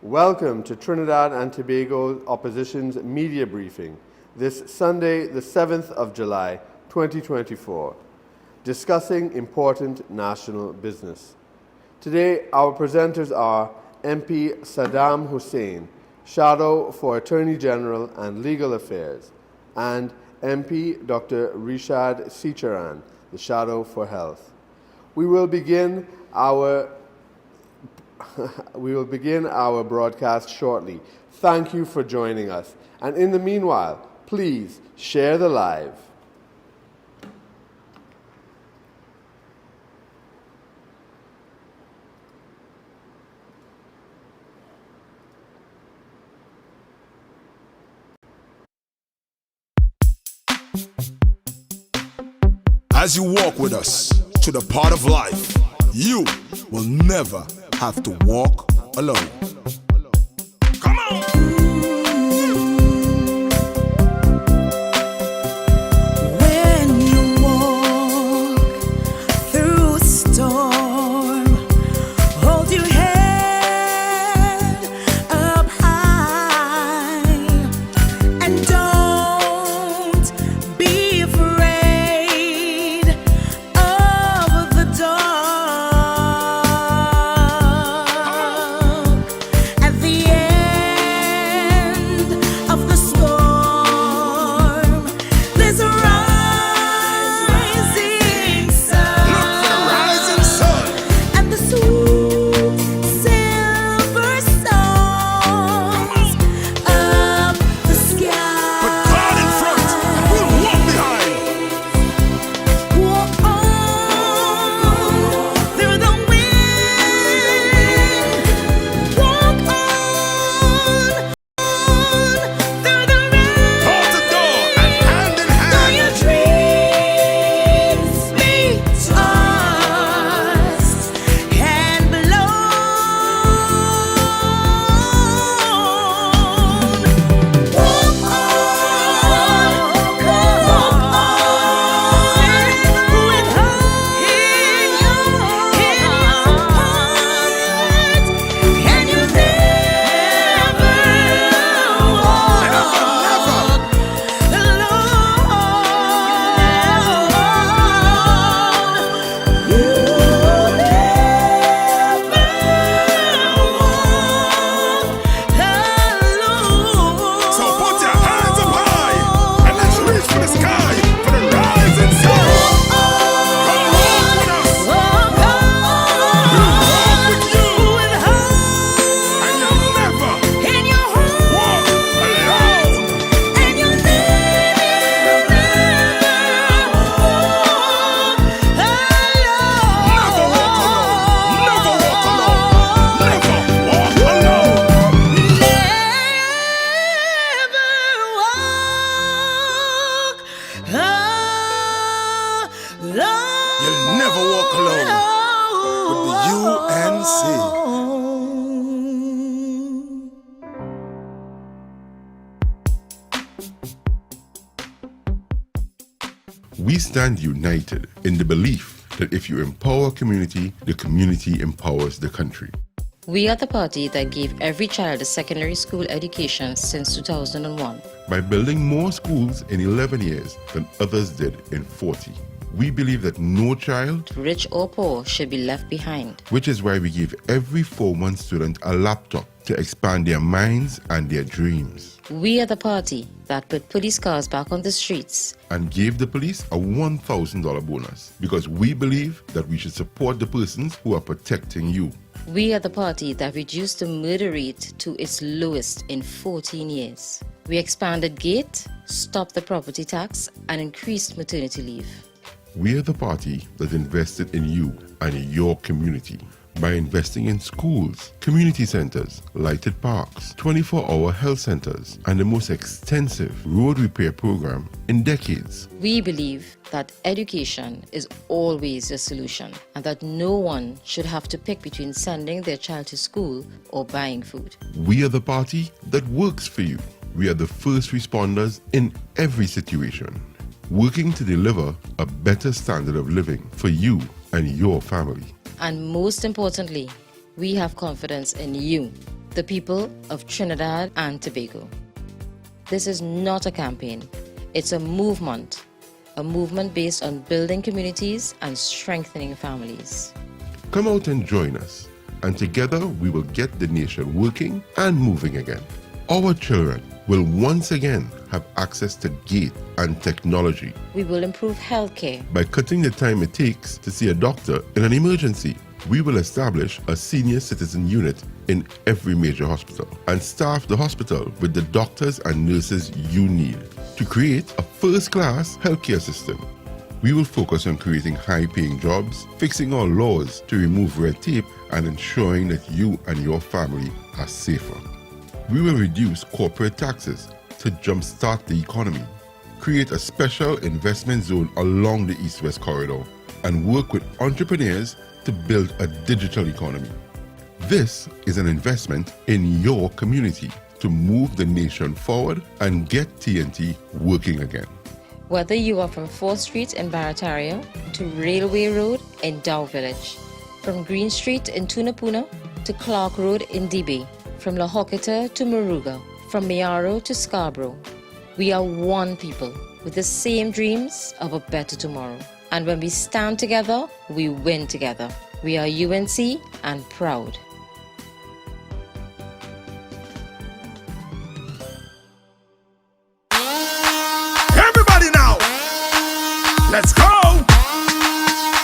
Welcome to Trinidad and Tobago Opposition's media briefing this Sunday, the 7th of July, 2024, discussing important national business. Today, our presenters are MP Saddam Hosein, Shadow for Attorney General and Legal Affairs, and MP Dr. Rishad Seecheran, the Shadow for Health. We will begin our broadcast shortly. Thank you for joining us. And in the meanwhile, please share the live. As you walk with us to the part of life, you will never have to walk alone. Come on! When you walk through a storm, hold your head up high and don't be afraid of the dark. At the end of the storm, there's a rising sun. Look for the rising sun. And the sweet silver songs of the sky. Put God in front, and we'll walk behind. Walk on through the wind. Walk on through the rain. Door to door and hand in Though hand. your dreams be tossed and blown, walk on, with hope in your heart, and you'll never walk alone. So put your hands up high and let's reach for the sky for the rising sun. Come walk with us. We'll walk with you. And you'll never walk alone. Never walk alone. Never walk alone. Never walk alone. You'll never walk alone with the UNC. We stand united in the belief that if you empower community, the community empowers the country. We are the party that gave every child a secondary school education since 2001. By building more schools in 11 years than others did in 40. We believe that no child, Rich or poor, should be left behind. which is why we give every 4-month student a laptop to expand their minds and their dreams, We are the party that put police cars back on the streets. and gave the police a $1,000 bonus because we believe that we should support the persons who are protecting you. We are the party that reduced the murder rate to its lowest in 14 years. We expanded GATE, stopped the property tax, and increased maternity leave. We are the party that invested in you and your community by investing in schools, community centers, lighted parks, 24-hour health centers, and the most extensive road repair program in decades. We believe that education is always a solution and that no one should have to pick between sending their child to school or buying food. We are the party that works for you. We are the first responders in every situation, working to deliver a better standard of living for you and your family. And most importantly, we have confidence in you. the people of Trinidad and Tobago. This is not a campaign, it's a movement based on building communities and strengthening families. Come out and join us, and together we will get the nation working and moving again. Our children will once again have access to gate and technology We will improve healthcare. by cutting the time it takes to see a doctor in an emergency. We will establish a senior citizen unit in every major hospital and staff the hospital with the doctors and nurses you need to create a first-class healthcare system. We will focus on creating high-paying jobs, fixing our laws to remove red tape, and ensuring that you and your family are safer. We will reduce corporate taxes to jumpstart the economy, create a special investment zone along the East-West corridor, and work with entrepreneurs to build a digital economy. This is an investment in your community to move the nation forward and get TNT working again. Whether you are from 4th Street in Barataria to Railway Road in Dow Village, from Green Street in Tunapuna to Clark Road in Debe, from La Hoqueta to Moruga, from Mayaro to Scarborough, we are one people with the same dreams of a better tomorrow. And when we stand together, we win together. We are UNC and proud. Everybody now, let's go.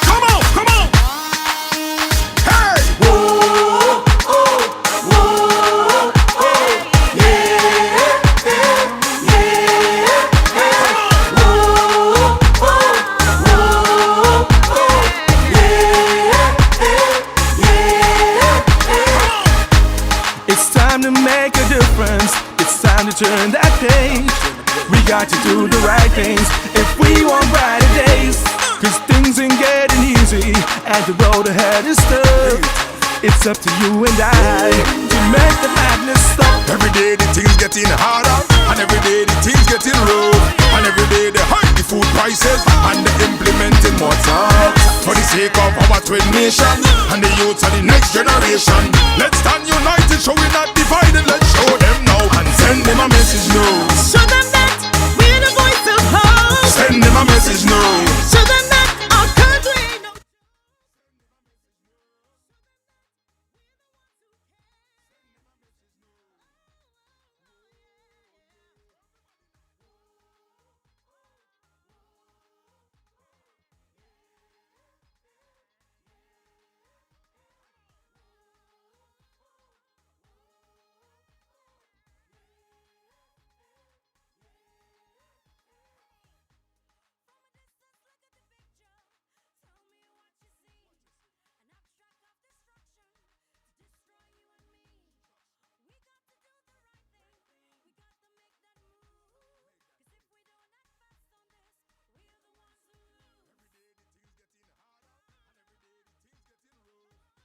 Come on, come on. Hey. Whoa, oh, whoa, oh, yeah, yeah, yeah. Whoa, oh, whoa, oh, yeah, yeah. It's time to make a difference. It's time to turn that page. We got to do the right things if we want brighter days. Cause things ain't getting easy and the road ahead is tough. It's up to you and I to make the madness stop. Every day the things getting harder, and every day the things getting rough, and every day they hike the food prices, and they implementing more tax for the sake of our twin nation and the youth of the next generation. Let's stand united, so we're not divided. Let's show them now and send them a message now. Show them that we're the voice of hope. Send them a message now. Show them that our country knows.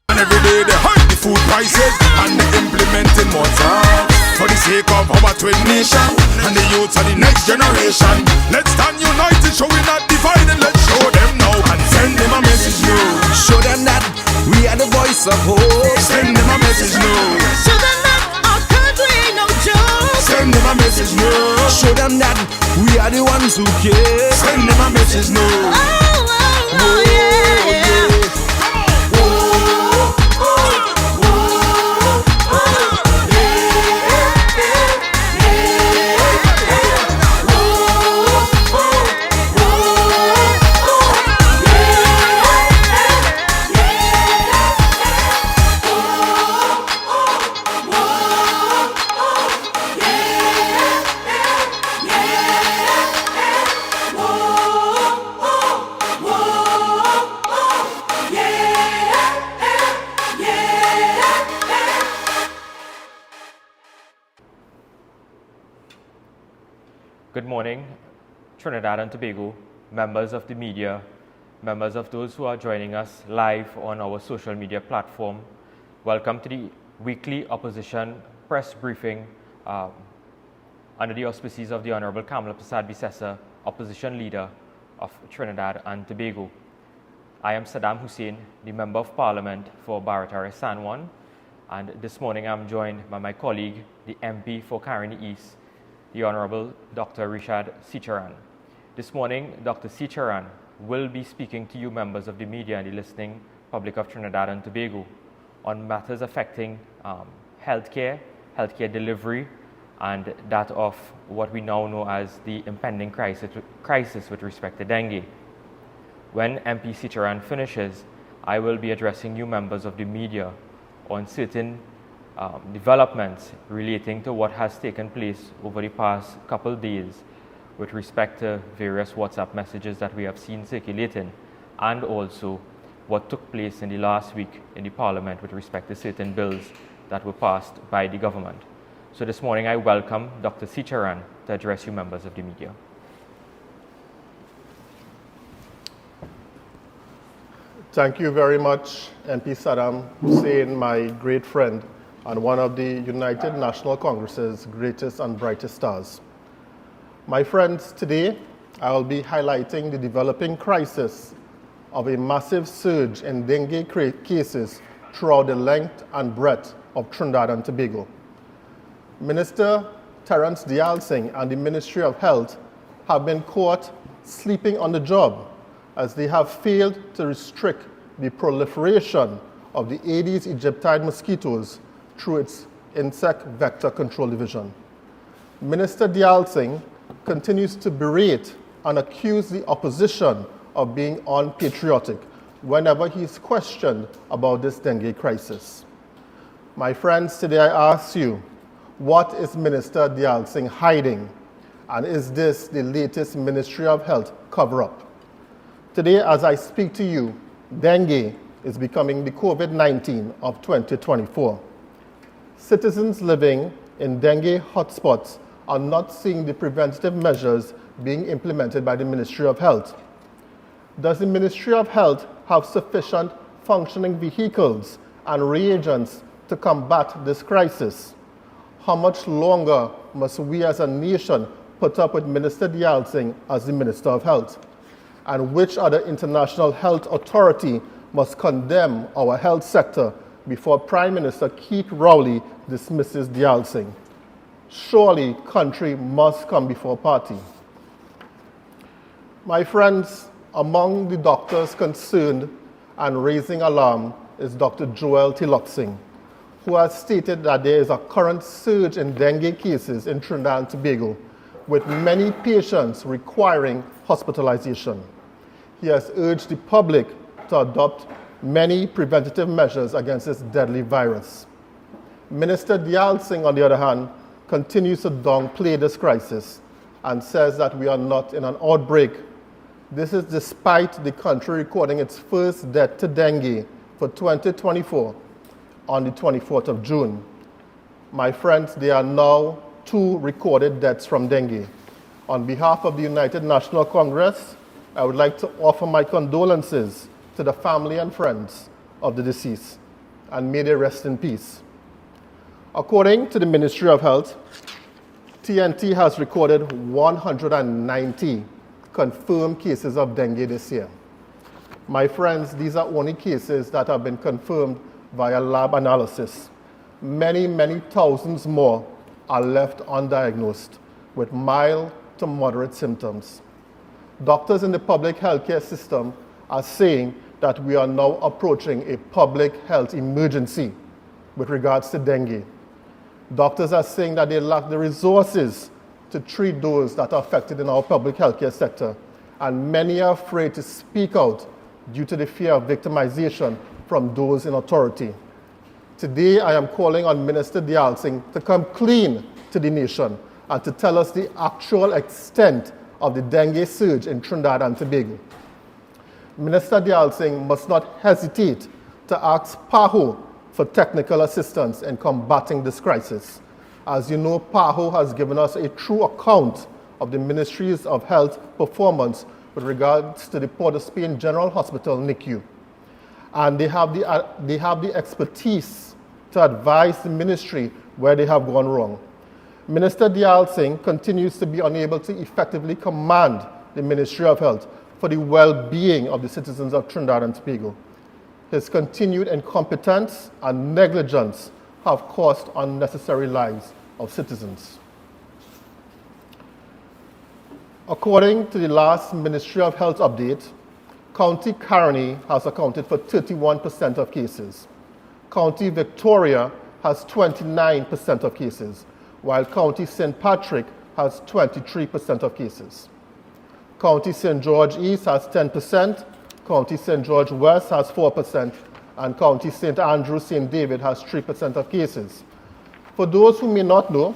And every day they hike the food prices, and they implementing more tax for the sake of our twin nation and the youth of the next generation. Let's stand united, so we're not divided. Let's show them now and send them a message now. Show them that we are the voice of hope. Send them a message now. Show them that our country ain't no joke. Send them a message now. Show them that we are the ones who care. Send them a message now. Oh, oh, oh, yeah, yeah. Good morning, Trinidad and Tobago, members of the media, members of those who are joining us live on our social media platform. Welcome to the weekly opposition press briefing under the auspices of the Honorable Kamala Prasad Bisesa, opposition leader of Trinidad and Tobago. I am Saddam Hosein, the Member of Parliament for Barataria San Juan, And this morning I'm joined by my colleague, the MP for Caroni East, the Honorable Dr. Rishad Seecheran. This morning, Dr. Seecheran will be speaking to you members of the media and the listening public of Trinidad and Tobago on matters affecting healthcare delivery, and that of what we now know as the impending crisis with respect to dengue. When MP Seecheran finishes, I will be addressing you members of the media on certain developments relating to what has taken place over the past couple of days with respect to various WhatsApp messages that we have seen circulating, and also what took place in the last week in the Parliament with respect to certain bills that were passed by the government. So this morning I welcome Dr. Seecheran to address you members of the media. Thank you very much, MP Saddam Hosein, my great friend and one of the United National Congress's greatest and brightest stars. My friends, today I will be highlighting the developing crisis of a massive surge in dengue cases throughout the length and breadth of Trinidad and Tobago. Minister Terence Dialsing and the Ministry of Health have been caught sleeping on the job, as they have failed to restrict the proliferation of the Aedes aegypti mosquitoes through its Insect Vector Control Division. Minister Dialsing continues to berate and accuse the opposition of being unpatriotic whenever he is questioned about this dengue crisis. My friends, today I ask you, what is Minister Dialsing hiding? And is this the latest Ministry of Health cover-up? Today, as I speak to you, dengue is becoming the COVID-19 of 2024. Citizens living in dengue hotspots are not seeing the preventative measures being implemented by the Ministry of Health. Does the Ministry of Health have sufficient functioning vehicles and reagents to combat this crisis? How much longer must we as a nation put up with Minister Dialsing as the Minister of Health? And which other international health authority must condemn our health sector before Prime Minister Keith Rowley dismisses Dialsing? Surely country must come before party. My friends, among the doctors concerned and raising alarm is Dr. Joel Tiloxing, who has stated that there is a current surge in dengue cases in Trinidad and Tobago, with many patients requiring hospitalization. He has urged the public to adopt many preventative measures against this deadly virus. Minister Dialsing, on the other hand, continues to downplay this crisis and says that we are not in an outbreak. This is despite the country recording its first death to dengue for 2024 on the 24th of June. My friends, there are now 2 recorded deaths from dengue. On behalf of the United National Congress, I would like to offer my condolences to the family and friends of the deceased, and may they rest in peace. According to the Ministry of Health, TNT has recorded 190 confirmed cases of dengue this year. My friends, these are only cases that have been confirmed via lab analysis. Many, many thousands more are left undiagnosed with mild to moderate symptoms. Doctors in the public healthcare system are saying that we are now approaching a public health emergency with regards to dengue. Doctors are saying that they lack the resources to treat those that are affected in our public healthcare sector, and many are afraid to speak out due to the fear of victimization from those in authority. Today, I am calling on Minister Dialsing to come clean to the nation and to tell us the actual extent of the dengue surge in Trinidad and Tobago. Minister Dialsing must not hesitate to ask PAHO for technical assistance in combating this crisis. As you know, PAHO has given us a true account of the Ministries of Health performance with regards to the Port of Spain General Hospital, NICU. And they have the expertise to advise the ministry where they have gone wrong. Minister Dialsing continues to be unable to effectively command the Ministry of Health for the well-being of the citizens of Trinidad and Tobago. His continued incompetence and negligence have cost unnecessary lives of citizens. According to the last Ministry of Health update, County Caroni has accounted for 31% of cases. County Victoria has 29% of cases, while County St. Patrick has 23% of cases. County St. George East has 10%, County St. George West has 4%, and County St. Andrew St. David has 3% of cases. For those who may not know,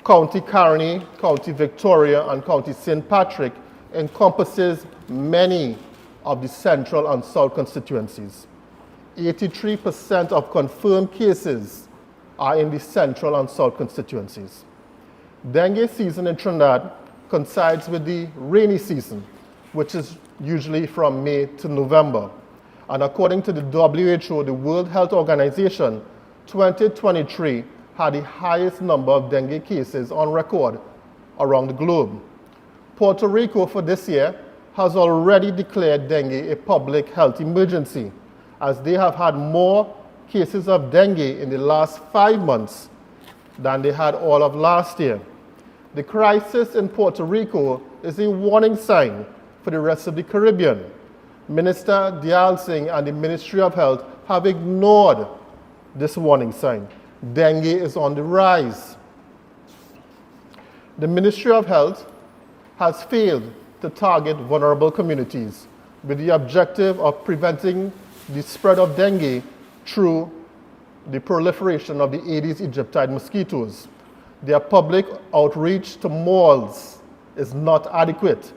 County Caroni, County Victoria, and County St. Patrick encompasses many of the central and south constituencies. 83% of confirmed cases are in the central and south constituencies. Dengue season in Trinidad coincides with the rainy season, which is usually from May to November. And according to the WHO, the World Health Organization, 2023 had the highest number of dengue cases on record around the globe. Puerto Rico for this year has already declared dengue a public health emergency, as they have had more cases of dengue in the last 5 months than they had all of last year. The crisis in Puerto Rico is a warning sign for the rest of the Caribbean. Minister Dial Singh and the Ministry of Health have ignored this warning sign. Dengue is on the rise. The Ministry of Health has failed to target vulnerable communities with the objective of preventing the spread of dengue through the proliferation of the Aedes aegypti mosquitoes. Their public outreach to malls is not adequate.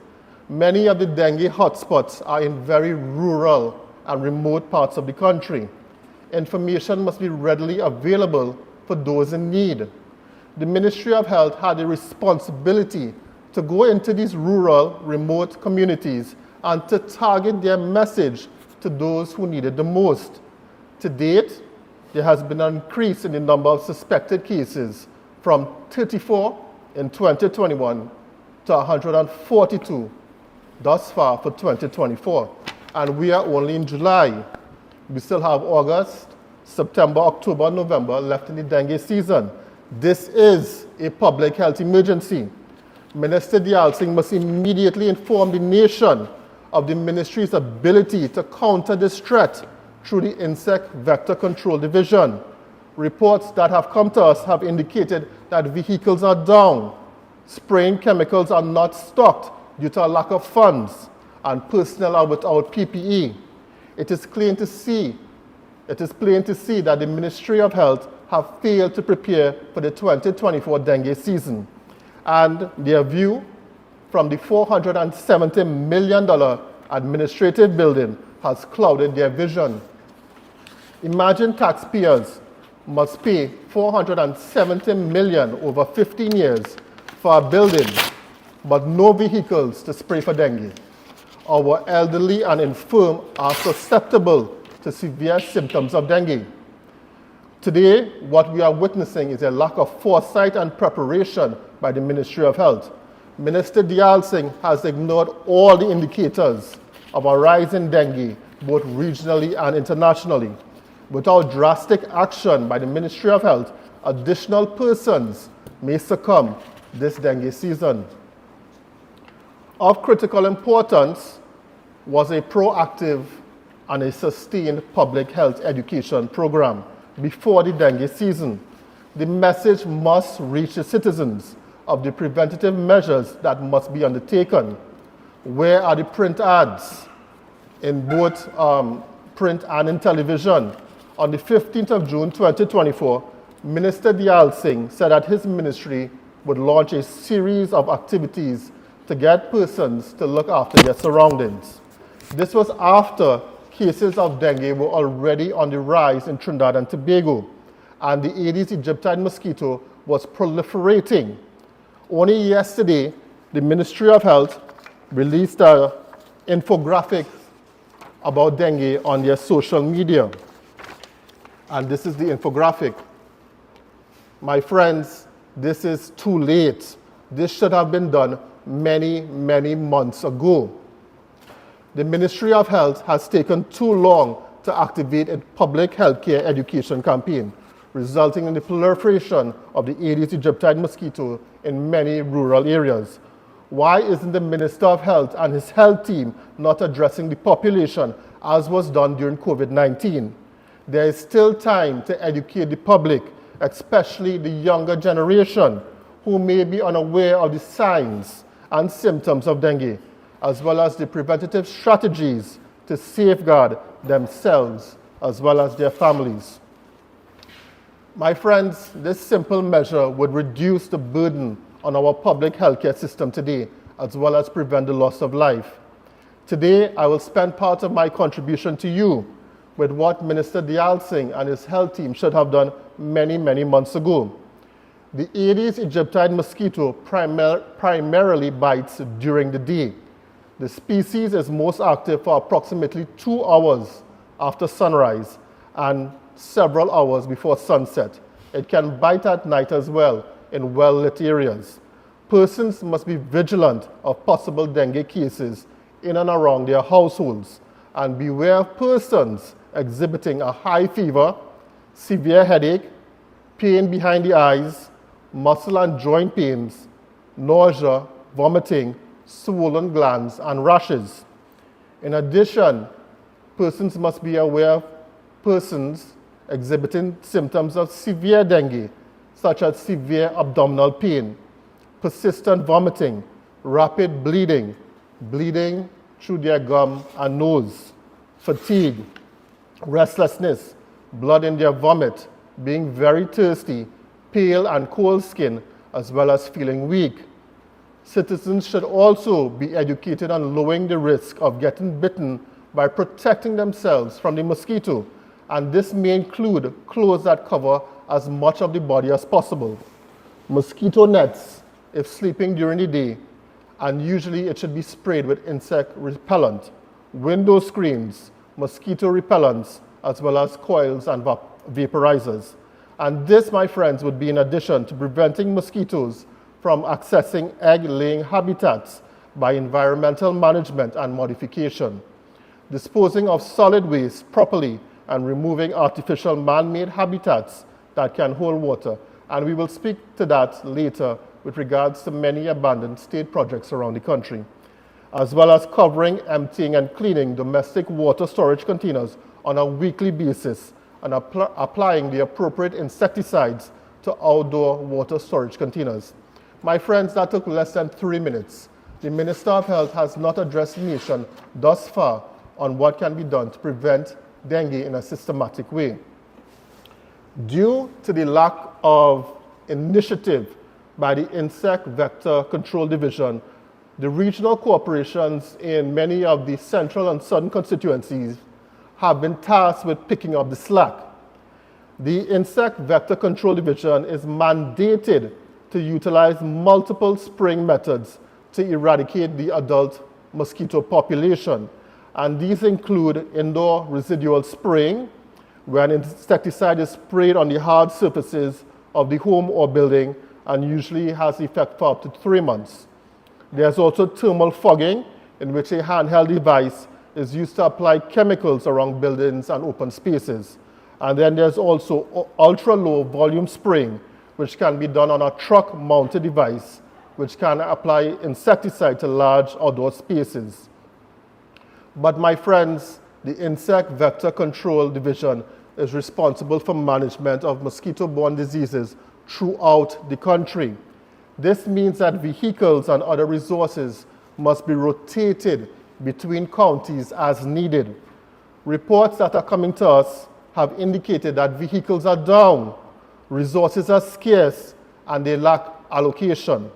Many of the dengue hotspots are in very rural and remote parts of the country. Information must be readily available for those in need. The Ministry of Health had a responsibility to go into these rural, remote communities and to target their message to those who need it the most. To date, there has been an increase in the number of suspected cases from 34 in 2021 to 142 thus far for 2024. And we are only in July. We still have August, September, October, November left in the dengue season. This is a public health emergency. Minister Dial Singh must immediately inform the nation of the ministry's ability to counter this threat through the Insect Vector Control Division. Reports that have come to us have indicated that vehicles are down, spraying chemicals are not stocked due to a lack of funds, and personnel are without PPE. It is plain to see that the Ministry of Health have failed to prepare for the 2024 dengue season, and their view from the $470 million administrative building has clouded their vision. Imagine taxpayers must pay $470 million over 15 years for a building, but no vehicles to spray for dengue. Our elderly and infirm are susceptible to severe symptoms of dengue. Today, what we are witnessing is a lack of foresight and preparation by the Ministry of Health. Minister Dial Singh has ignored all the indicators of a rise in dengue, both regionally and internationally. Without drastic action by the Ministry of Health, additional persons may succumb this dengue season. Of critical importance was a proactive and a sustained public health education program before the dengue season. The message must reach the citizens of the preventative measures that must be undertaken. Where are the print ads in both print and in television? On the 15th of June 2024, Minister Dial Singh said that his ministry would launch a series of activities to get persons to look after their surroundings. This was after cases of dengue were already on the rise in Trinidad and Tobago, and the Aedes aegypti mosquito was proliferating. Only yesterday, the Ministry of Health released an infographic about dengue on their social media. And this is the infographic. My friends, this is too late. This should have been done many, many months ago. The Ministry of Health has taken too long to activate a public healthcare education campaign. resulting in the proliferation of the Aedes aegypti mosquito in many rural areas. Why isn't the Minister of Health and his health team not addressing the population as was done during COVID-19? There is still time to educate the public, especially the younger generation, who may be unaware of the signs and symptoms of dengue, as well as the preventative strategies to safeguard themselves as well as their families. My friends, this simple measure would reduce the burden on our public healthcare system today, as well as prevent the loss of life. Today, I will spend part of my contribution to you with what Minister Dayal Singh and his health team should have done many, many months ago. The Aedes aegypti mosquito primarily bites during the day. The species is most active for approximately 2 hours after sunrise and several hours before sunset. It can bite at night as well in well-lit areas. Persons must be vigilant of possible dengue cases in and around their households and beware of persons exhibiting a high fever, severe headache, pain behind the eyes, muscle and joint pains, nausea, vomiting, swollen glands, and rashes. In addition, persons must be aware of persons exhibiting symptoms of severe dengue, such as severe abdominal pain, persistent vomiting, rapid bleeding, bleeding through their gum and nose, fatigue, restlessness, blood in their vomit, being very thirsty, pale and cold skin, as well as feeling weak. Citizens should also be educated on lowering the risk of getting bitten by protecting themselves from the mosquito, and this may include clothes that cover as much of the body as possible, mosquito nets if sleeping during the day, and usually it should be sprayed with insect repellent, window screens, mosquito repellents, as well as coils and vaporizers. And this, my friends, would be in addition to preventing mosquitoes from accessing egg-laying habitats by environmental management and modification, disposing of solid waste properly, and removing artificial man-made habitats that can hold water. And we will speak to that later with regards to many abandoned state projects around the country, as well as covering, emptying, and cleaning domestic water storage containers on a weekly basis and applying the appropriate insecticides to outdoor water storage containers. My friends, that took less than 3 minutes. The Minister of Health has not addressed the nation thus far on what can be done to prevent dengue in a systematic way. Due to the lack of initiative by the Insect Vector Control Division, the regional corporations in many of the central and southern constituencies have been tasked with picking up the slack. The Insect Vector Control Division is mandated to utilize multiple spraying methods to eradicate the adult mosquito population. And these include indoor residual spraying, where an insecticide is sprayed on the hard surfaces of the home or building and usually has effect for up to 3 months. There's also thermal fogging, in which a handheld device is used to apply chemicals around buildings and open spaces. And then there's also ultra-low volume spraying, which can be done on a truck-mounted device, which can apply insecticide to large outdoor spaces. But my friends, the Insect Vector Control Division is responsible for management of mosquito-borne diseases throughout the country. This means that vehicles and other resources must be rotated between counties as needed. Reports that are coming to us have indicated that vehicles are down, resources are scarce, and they lack allocation.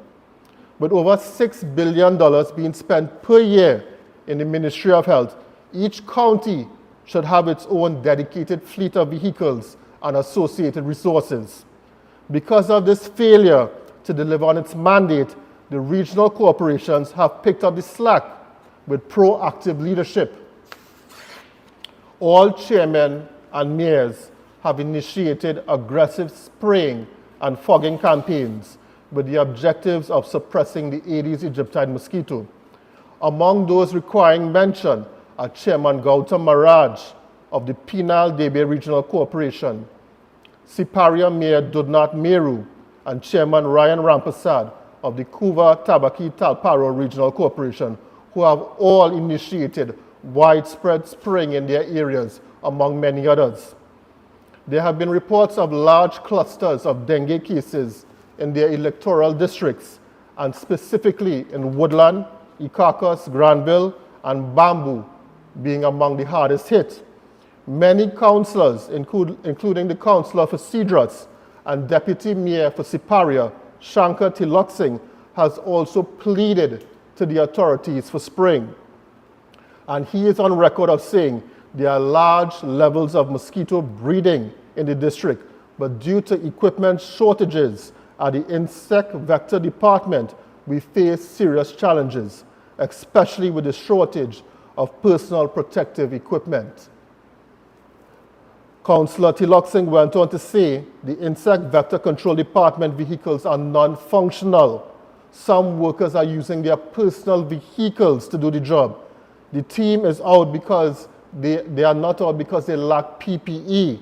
With over $6 billion being spent per year in the Ministry of Health, each county should have its own dedicated fleet of vehicles and associated resources. Because of this failure to deliver on its mandate, the regional corporations have picked up the slack with proactive leadership. All chairmen and mayors have initiated aggressive spraying and fogging campaigns with the objectives of suppressing the Aedes aegypti mosquito. Among those requiring mention are Chairman Gautam Maharaj of the Penal Debe Regional Corporation, Siparia Mayor Dudnat Meru and Chairman Ryan Rampasad of the Kuva Tabaki Talparo Regional Corporation, who have all initiated widespread spraying in their areas, among many others. There have been reports of large clusters of dengue cases in their electoral districts, and specifically in Woodland, Icacos, Granville, and Bamboo being among the hardest hit. Many councillors, including the councillor for Cedras and deputy mayor for Siparia, Shankar Tiloksing, has also pleaded to the authorities for spraying. And he is on record of saying there are large levels of mosquito breeding in the district, but due to equipment shortages at the insect vector department, we face serious challenges, especially with the shortage of personal protective equipment. Councillor Tiloksing went on to say the insect vector control department vehicles are non-functional. Some workers are using their personal vehicles to do the job. The team is out because they are not out because they lack PPE.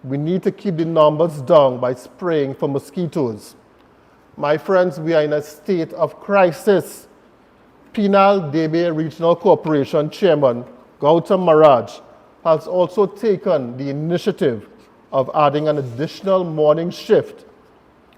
We need to keep the numbers down by spraying for mosquitoes. My friends, we are in a state of crisis. Penal Debe Regional Corporation Chairman Gautam Maharaj has also taken the initiative of adding an additional morning shift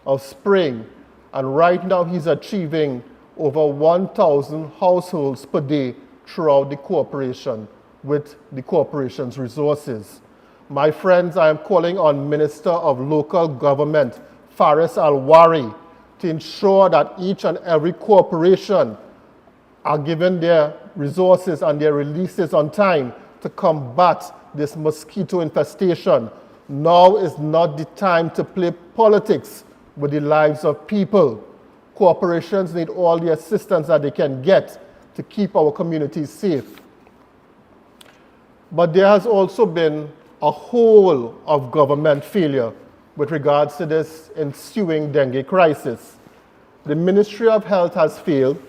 of spraying, and right now he's achieving over 1,000 households per day throughout the corporation with the corporation's resources. My friends, I am calling on Minister of Local Government, Faris Alwari, to ensure that each and every corporation are given their resources and their releases on time to combat this mosquito infestation. Now is not the time to play politics with the lives of people. Corporations need all the assistance that they can get to keep our communities safe. But there has also been a whole of government failure with regards to this ensuing dengue crisis. The Ministry of Health has failed,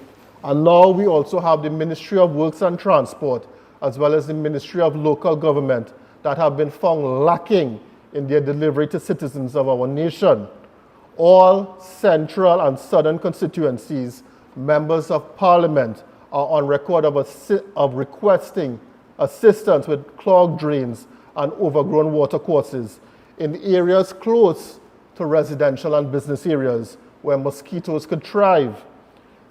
and now we also have the Ministry of Works and Transport, as well as the Ministry of Local Government, that have been found lacking in their delivery to citizens of our nation. All central and southern constituencies, members of parliament, are on record of requesting assistance with clogged drains and overgrown watercourses in areas close to residential and business areas where mosquitoes could thrive.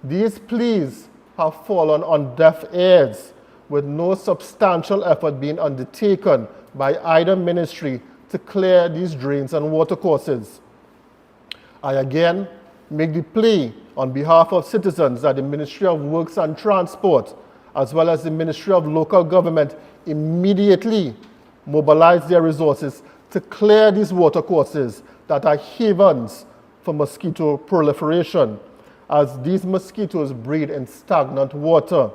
These pleas have fallen on deaf ears, with no substantial effort being undertaken by either ministry to clear these drains and watercourses. I again make the plea on behalf of citizens that the Ministry of Works and Transport, as well as the Ministry of Local Government, immediately mobilize their resources to clear these watercourses that are havens for mosquito proliferation, as these mosquitoes breed in stagnant water.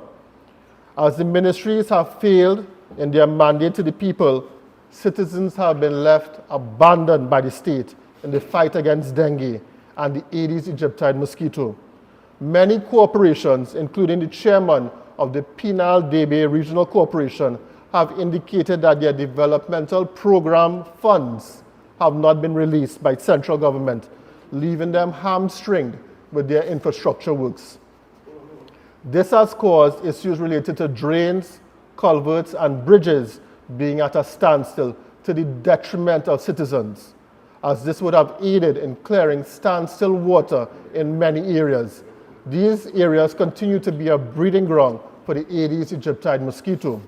As the ministries have failed in their mandate to the people, citizens have been left abandoned by the state in the fight against dengue and the Aedes aegypti mosquito. Many corporations, including the chairman of the Penal Debe Regional Corporation, have indicated that their developmental program funds have not been released by central government, leaving them hamstringed with their infrastructure works. This has caused issues related to drains, culverts, and bridges being at a standstill to the detriment of citizens, as this would have aided in clearing standstill water in many areas. These areas continue to be a breeding ground for the Aedes aegypti mosquito.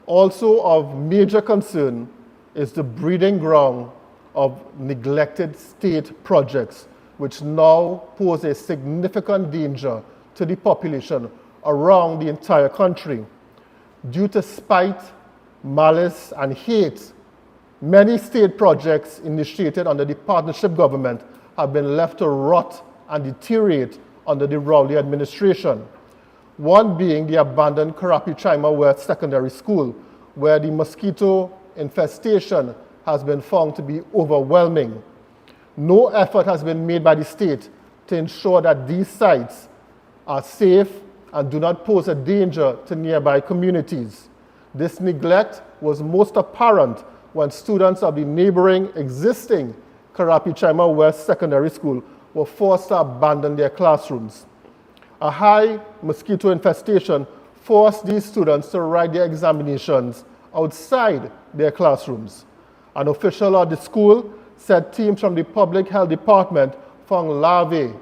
Also of major concern is the breeding ground of neglected state projects, which now pose a significant danger to the population around the entire country. Due to spite, malice, and hate, many state projects initiated under the partnership government have been left to rot and deteriorate under the Rowley administration. One being the abandoned Karapi Chima West Secondary School, where the mosquito infestation has been found to be overwhelming. No effort has been made by the state to ensure that these sites are safe and do not pose a danger to nearby communities. This neglect was most apparent when students of the neighboring existing Karapichaima West Secondary School were forced to abandon their classrooms. A high mosquito infestation forced these students to write their examinations outside their classrooms. An official at the school said teams from the public health department found larvae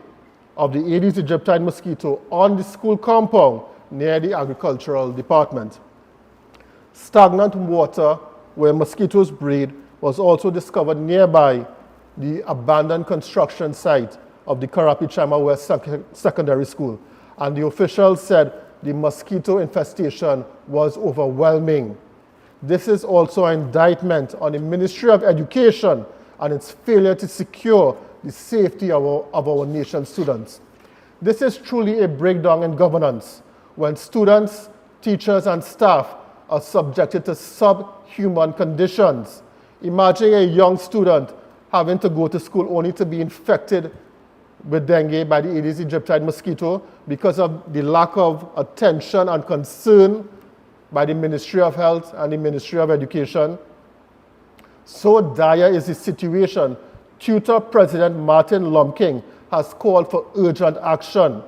of the Aedes aegypti mosquito on the school compound near the agricultural department. Stagnant water where mosquitoes breed was also discovered nearby the abandoned construction site of the Karapichaima West Secondary School, and the officials said the mosquito infestation was overwhelming. This is also an indictment on the Ministry of Education and its failure to secure the safety of our nation's students. This is truly a breakdown in governance when students, teachers, and staff are subjected to subhuman conditions. Imagine a young student having to go to school only to be infected with dengue by the Aedes aegypti mosquito because of the lack of attention and concern by the Ministry of Health and the Ministry of Education. So dire is the situation, Tutor President Martin Lumking has called for urgent action.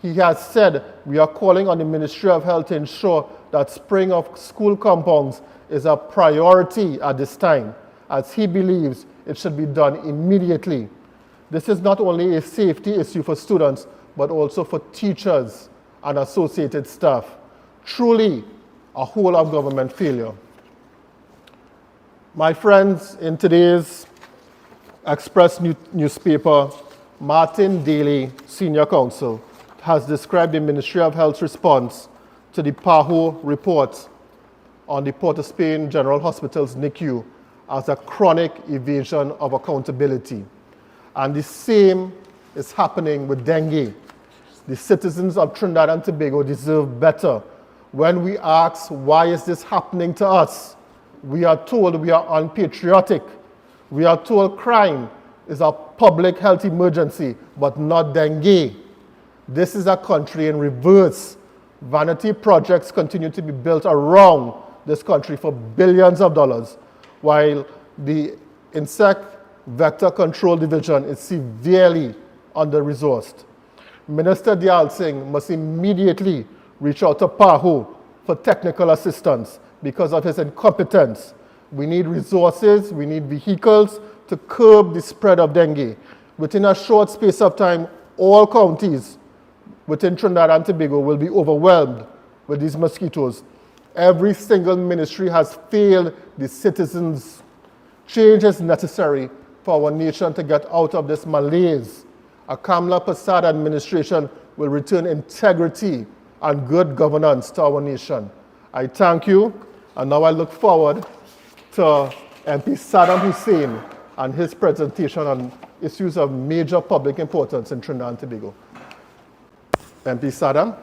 He has said, we are calling on the Ministry of Health to ensure that spraying of school compounds is a priority at this time, as he believes it should be done immediately. This is not only a safety issue for students, but also for teachers and associated staff. Truly a whole of government failure. My friends, in today's Express newspaper, Martin Daly, Senior Counsel, has described the Ministry of Health's response to the PAHO report on the Port of Spain General Hospital's NICU as a chronic evasion of accountability. And the same is happening with dengue. The citizens of Trinidad and Tobago deserve better. When we ask, why is this happening to us? We are told we are unpatriotic. We are told crime is a public health emergency, but not dengue. This is a country in reverse. Vanity projects continue to be built around this country for billions of dollars, while the Insect Vector Control Division is severely under-resourced. Minister Dayal Singh must immediately reach out to PAHO for technical assistance because of his incompetence. We need resources, we need vehicles to curb the spread of dengue. Within a short space of time, all counties within Trinidad and Tobago will be overwhelmed with these mosquitoes. Every single ministry has failed the citizens. Change is necessary for our nation to get out of this malaise. A Kamla Prasad administration will return integrity and good governance to our nation. I thank you, and now I look forward to MP Saddam Hosein and his presentation on issues of major public importance in Trinidad and Tobago. MP Saddam.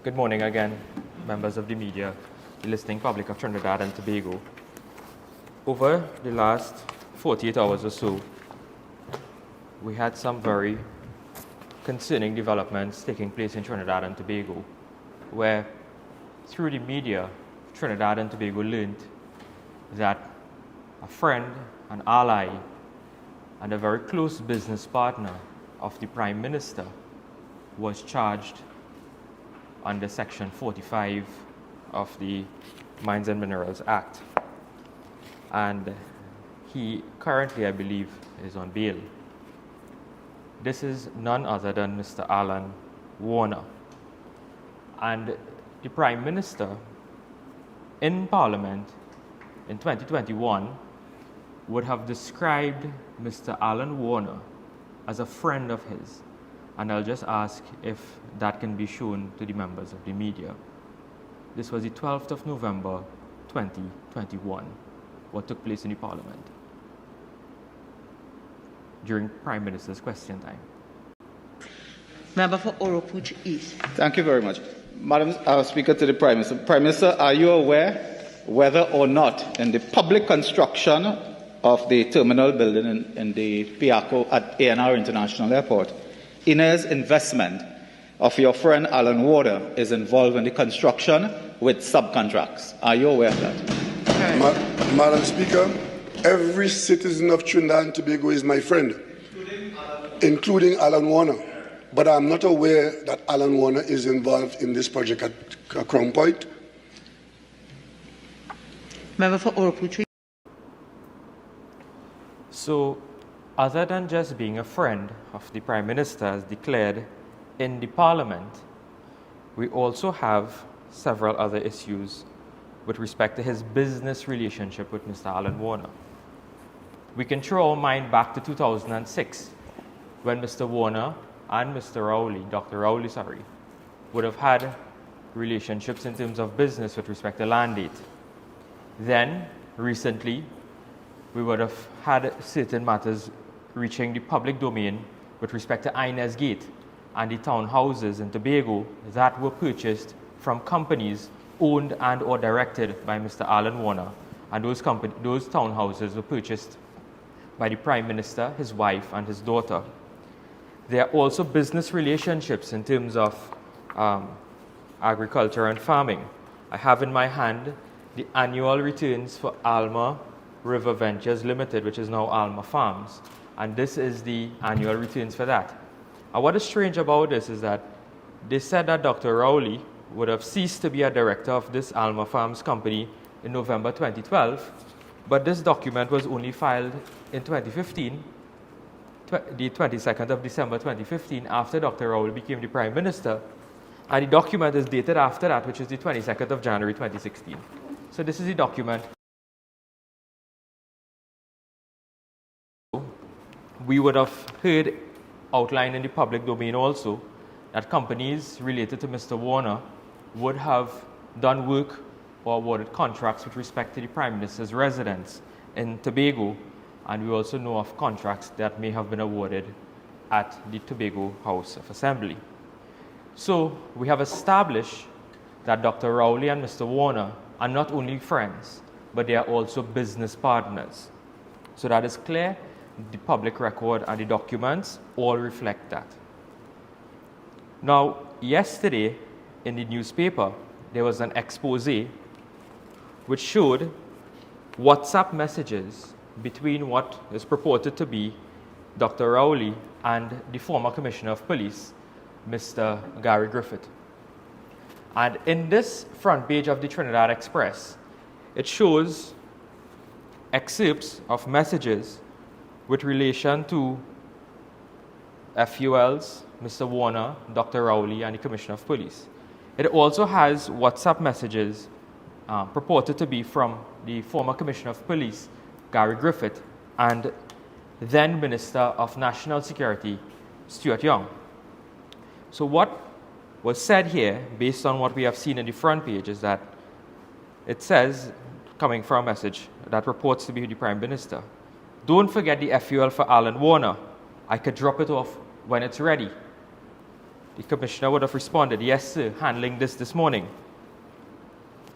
Good morning again, members of the media, the listening public of Trinidad and Tobago. Over the last 48 hours or so, we had some very concerning developments taking place in Trinidad and Tobago, where through the media, Trinidad and Tobago learned that a friend, an ally, and a very close business partner of the Prime Minister was charged under Section 45 of the Mines and Minerals Act. And he currently, I believe, is on bail. This is none other than Mr. Alan Warner. And the Prime Minister in Parliament in 2021 would have described Mr. Alan Warner as a friend of his. And I'll just ask if that can be shown to the members of the media. This was the 12th of November, 2021, what took place in the Parliament during Prime Minister's question time. Member for Oropuch East. Thank you very much. Madam Speaker, to the Prime Minister. Prime Minister, are you aware whether or not in the public construction of the terminal building in the Piaco at ANR International Airport, Inez investment of your friend Alan Warder is involved in the construction with subcontracts. Are you aware of that? Madam Speaker, every citizen of Trinidad and Tobago is my friend, including Alan Warner. But I'm not aware that Alan Warner is involved in this project at Crown Point. Member for Oropuchi. So, other than just being a friend of the Prime Minister as declared in the Parliament, we also have several other issues with respect to his business relationship with Mr. Alan Warner. We can throw our mind back to 2006 when Mr. Warner and Mr. Rowley, Dr. Rowley, would have had relationships in terms of business with respect to land aid. Then, recently, we would have had certain matters reaching the public domain with respect to Inez Gate and the townhouses in Tobago that were purchased from companies owned and or directed by Mr. Alan Warner. And those townhouses were purchased by the Prime Minister, his wife, and his daughter. There are also business relationships in terms of agriculture and farming. I have in my hand the annual returns for Alma River Ventures Limited, which is now Alma Farms. And this is the annual returns for that. And what is strange about this is that they said that Dr. Rowley would have ceased to be a director of this Alma Farms company in November 2012, but this document was only filed in 2015, the 22nd of December 2015, after Dr. Rowley became the Prime Minister, and the document is dated after that, which is the 22nd of January 2016. So this is the document. We would have heard outlined in the public domain also that companies related to Mr. Warner would have done work or awarded contracts with respect to the Prime Minister's residence in Tobago, and we also know of contracts that may have been awarded at the Tobago House of Assembly. So we have established that Dr. Rowley and Mr. Warner are not only friends, but they are also business partners. So that is clear. The public record and the documents all reflect that. Now, yesterday in the newspaper, there was an expose which showed WhatsApp messages between what is purported to be Dr. Rowley and the former Commissioner of Police, Mr. Gary Griffith. And in this front page of the Trinidad Express, it shows excerpts of messages with relation to FULs, Mr. Warner, Dr. Rowley, and the Commissioner of Police. It also has WhatsApp messages purported to be from the former Commissioner of Police, Gary Griffith, and then Minister of National Security, Stuart Young. So what was said here, based on what we have seen in the front page, is that it says, coming from a message that purports to be the Prime Minister, "Don't forget the FUL for Alan Warner. I could drop it off when it's ready." The Commissioner would have responded, "Yes, sir, handling this morning."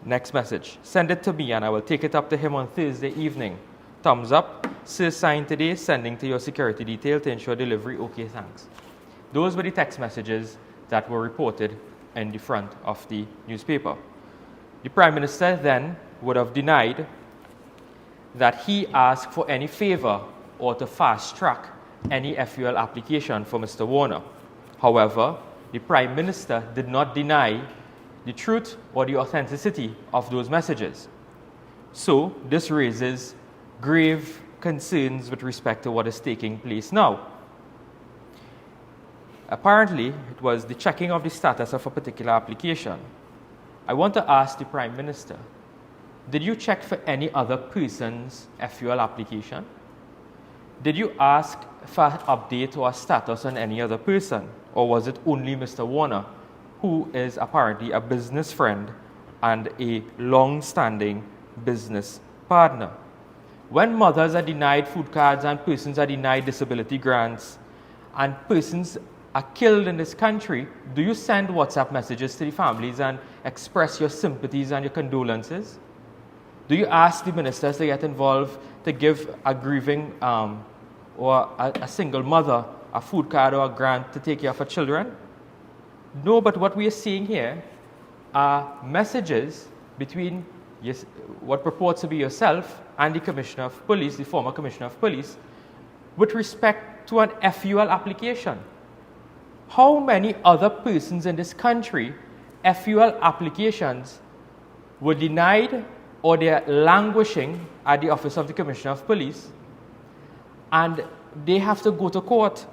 Next message, "Send it to me and I will take it up to him on Thursday evening. Thumbs up. Sir, signed today, sending to your security detail to ensure delivery. Okay, thanks." Those were the text messages that were reported in the front of the newspaper. The Prime Minister then would have denied that he asked for any favor or to fast-track any FUL application for Mr. Warner. However, the Prime Minister did not deny the truth or the authenticity of those messages. So, this raises grave concerns with respect to what is taking place now. Apparently, it was the checking of the status of a particular application. I want to ask the Prime Minister, did you check for any other person's FUL application? Did you ask for an update or a status on any other person? Or was it only Mr. Warner, who is apparently a business friend and a long-standing business partner? When mothers are denied food cards and persons are denied disability grants and persons are killed in this country, do you send WhatsApp messages to the families and express your sympathies and your condolences? Do you ask the ministers to get involved to give a grieving or a single mother a food card or a grant to take care of her children. No, but what we are seeing here are messages between what purports to be yourself and the Commissioner of Police, the former Commissioner of Police, with respect to an FUL application. How many other persons in this country, FUL applications were denied or they are languishing at the office of the Commissioner of Police, and they have to go to court?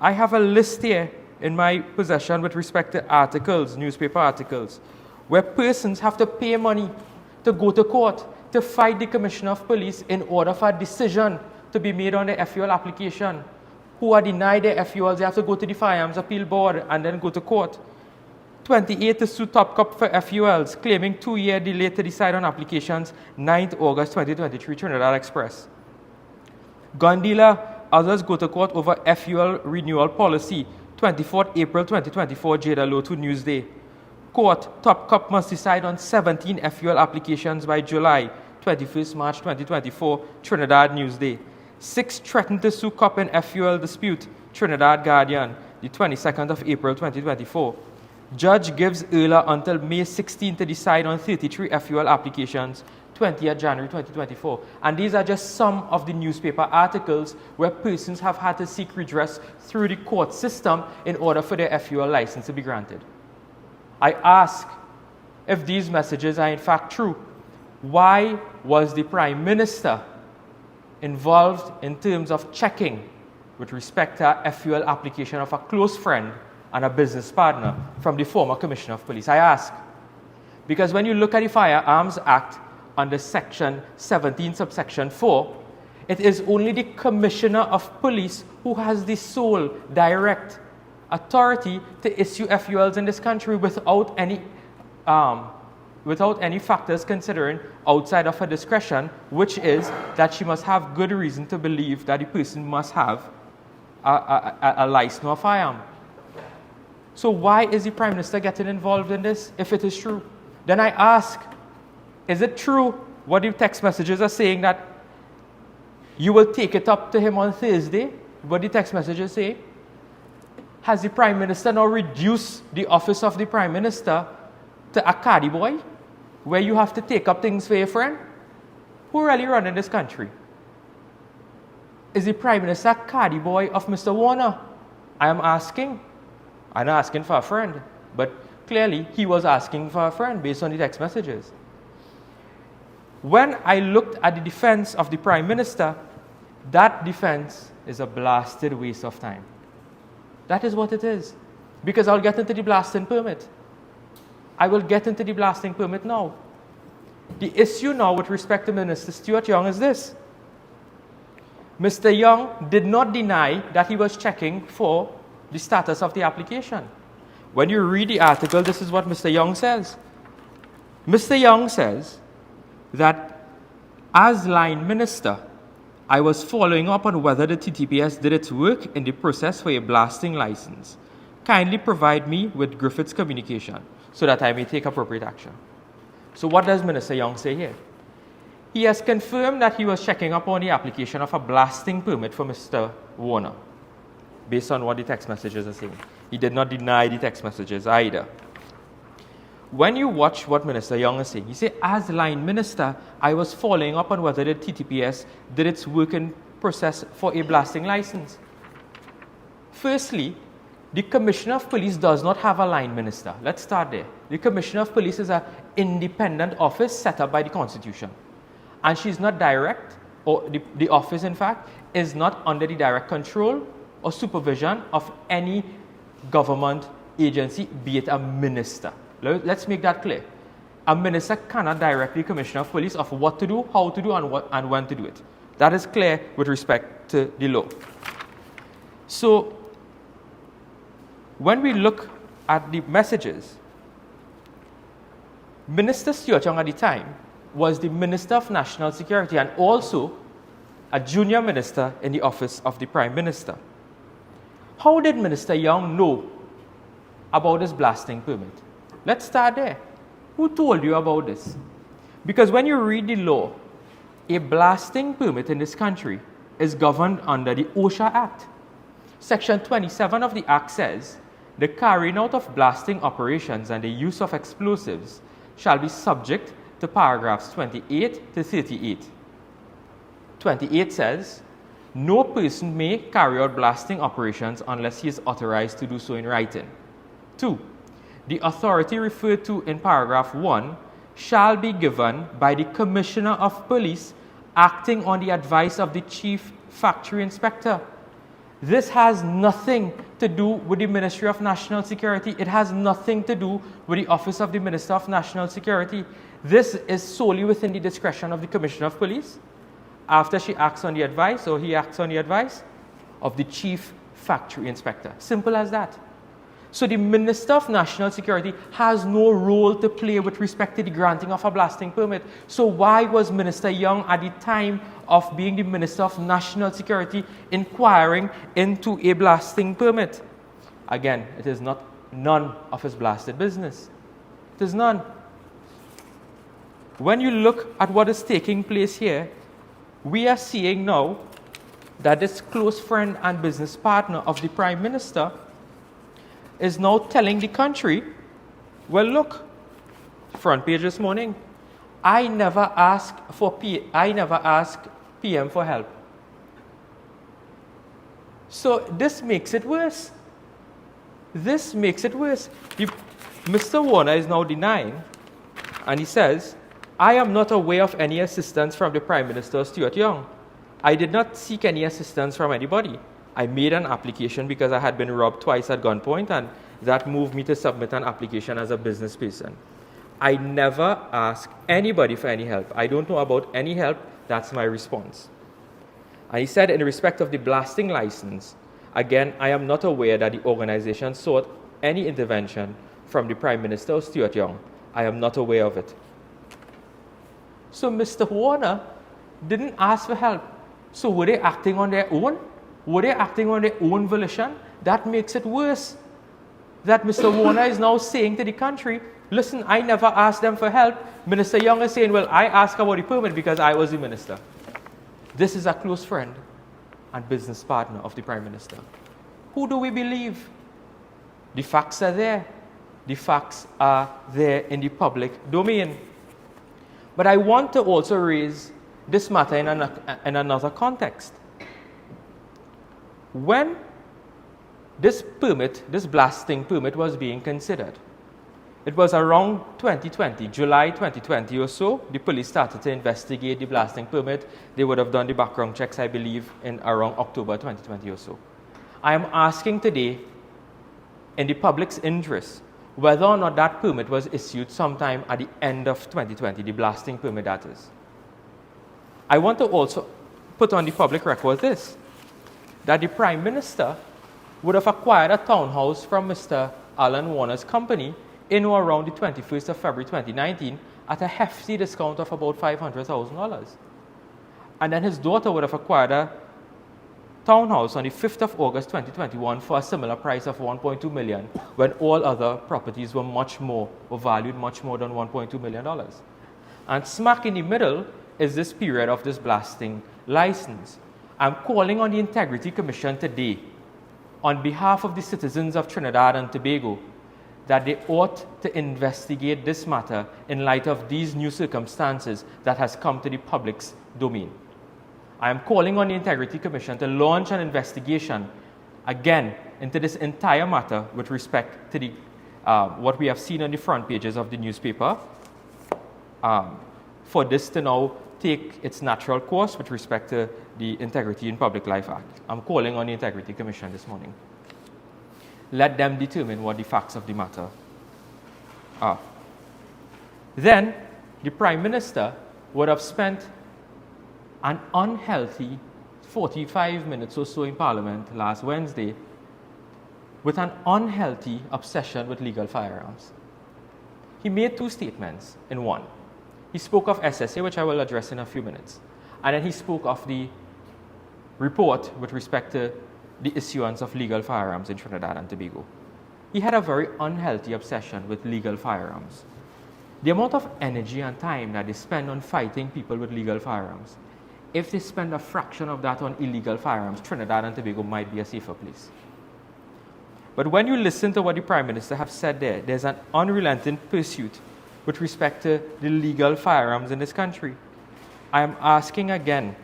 I have a list here in my possession with respect to articles, newspaper articles, where persons have to pay money to go to court to fight the Commissioner of Police in order for a decision to be made on the FUL application. Who are denied their FULs, they have to go to the Firearms Appeal Board and then go to court. 28 to sue Top Cup for FULs, claiming 2-year delay to decide on applications, 9th August 2023, Trinidad Express. Gun dealer, others go to court over FUL renewal policy, 24th April 2024, Jada Low to Newsday. Court, Top Cup must decide on 17 FUL applications by July, 21st March 2024, Trinidad Newsday. 6 threatened to sue Cup in FUL dispute, Trinidad Guardian, the 22nd of April 2024. Judge gives EARLA until May 16 to decide on 33 FUL applications, 20th January 2024. And these are just some of the newspaper articles where persons have had to seek redress through the court system in order for their FUL license to be granted. I ask, if these messages are in fact true, why was the Prime Minister involved in terms of checking with respect to a FUL application of a close friend and a business partner from the former Commissioner of Police? I ask, because when you look at the Firearms Act under Section 17, subsection 4, it is only the Commissioner of Police who has the sole direct authority to issue FULs in this country without any factors considering outside of her discretion, which is that she must have good reason to believe that the person must have a license or a firearm. So why is the Prime Minister getting involved in this if it is true? Then I ask, is it true what the text messages are saying, that you will take it up to him on Thursday? What the text messages say? Has the Prime Minister now reduced the office of the Prime Minister to a caddy boy, where you have to take up things for your friend? Who really running this country? Is the Prime Minister a caddy boy of Mr. Warner? I am asking. I'm not asking for a friend, but clearly he was asking for a friend based on the text messages. When I looked at the defense of the Prime Minister, that defense is a blasted waste of time. That is what it is. Because I'll get into the blasting permit. I will get into the blasting permit now. The issue now with respect to Minister Stuart Young is this. Mr. Young did not deny that he was checking for the status of the application. When you read the article, this is what Mr. Young says. Mr. Young says that as line minister, I was following up on whether the TTPS did its work in the process for a blasting license. Kindly provide me with Griffith's communication so that I may take appropriate action. So what does Minister Young say here? He has confirmed that he was checking up on the application of a blasting permit for Mr. Warner, based on what the text messages are saying. He did not deny the text messages either. When you watch what Minister Young is saying, he said, as line minister, I was following up on whether the TTPS did its work in process for a blasting license. Firstly, the Commissioner of Police does not have a line minister. Let's start there. The Commissioner of Police is an independent office set up by the Constitution. And she's not direct, or the office, in fact, is not under the direct control or supervision of any government agency, be it a minister. Let's make that clear. A minister cannot direct the Commissioner of Police of what to do, how to do, and when to do it. That is clear with respect to the law. So, when we look at the messages, Minister Stuart Young at the time was the Minister of National Security and also a junior minister in the office of the Prime Minister. How did Minister Young know about this blasting permit? Let's start there. Who told you about this? Because when you read the law, a blasting permit in this country is governed under the OSHA Act. Section 27 of the Act says, the carrying out of blasting operations and the use of explosives shall be subject to paragraphs 28 to 38. 28 says, no person may carry out blasting operations unless he is authorized to do so in writing. 2. The authority referred to in paragraph 1 shall be given by the Commissioner of Police acting on the advice of the Chief Factory Inspector. This has nothing to do with the Ministry of National Security. It has nothing to do with the Office of the Minister of National Security. This is solely within the discretion of the Commissioner of Police after she acts on the advice, or he acts on the advice, of the Chief Factory Inspector. Simple as that. So the Minister of National Security has no role to play with respect to the granting of a blasting permit. So why was Minister Young, at the time of being the Minister of National Security, inquiring into a blasting permit? Again, it is none of his blasted business. It is none. When you look at what is taking place here, we are seeing now that this close friend and business partner of the Prime Minister is now telling the country, well, look, front page this morning, I never ask PM for help. So this makes it worse. This makes it worse. Mr. Warner is now denying, and he says, I am not aware of any assistance from the Prime Minister, Stuart Young. I did not seek any assistance from anybody. I made an application because I had been robbed twice at gunpoint, and that moved me to submit an application as a business person. I never ask anybody for any help. I don't know about any help. That's my response. And he said, in respect of the blasting license, again, I am not aware that the organization sought any intervention from the Prime Minister, Stuart Young. I am not aware of it. So Mr. Warner didn't ask for help. So were they acting on their own? Were they acting on their own volition? That makes it worse. That Mr. Warner is now saying to the country, listen, I never asked them for help. Minister Young is saying, well, I asked about the permit because I was the minister. This is a close friend and business partner of the Prime Minister. Who do we believe? The facts are there. The facts are there in the public domain. But I want to also raise this matter in another context. When this blasting permit was being considered, it was around 2020, July 2020 or so, the police started to investigate the blasting permit. They would have done the background checks, I believe, in around October 2020 or so. I am asking today, in the public's interest, whether or not that permit was issued sometime at the end of 2020, the blasting permit that is. I want to also put on the public record this, that the Prime Minister would have acquired a townhouse from Mr. Alan Warner's company in or around the 21st of February 2019 at a hefty discount of about $500,000. And then his daughter would have acquired a townhouse on the 5th of August 2021 for a similar price of $1.2 million, when all other properties were valued much more than $1.2 million. And smack in the middle is this period of this blasting license. I'm calling on the Integrity Commission today, on behalf of the citizens of Trinidad and Tobago, that they ought to investigate this matter in light of these new circumstances that has come to the public's domain. I am calling on the Integrity Commission to launch an investigation, again, into this entire matter with respect to what we have seen on the front pages of the newspaper, for this to now take its natural course with respect to the Integrity in Public Life Act. I'm calling on the Integrity Commission this morning. Let them determine what the facts of the matter are. Then, the Prime Minister would have spent an unhealthy 45 minutes or so in Parliament last Wednesday with an unhealthy obsession with legal firearms. He made two statements in one. He spoke of SSA, which I will address in a few minutes, and then he spoke of the report with respect to the issuance of legal firearms in Trinidad and Tobago. He had a very unhealthy obsession with legal firearms. The amount of energy and time that they spend on fighting people with legal firearms if they spend a fraction of that on illegal firearms, Trinidad and Tobago might be a safer place. But when you listen to what the Prime Minister have said there, there's an unrelenting pursuit with respect to the legal firearms in this country. I am asking again,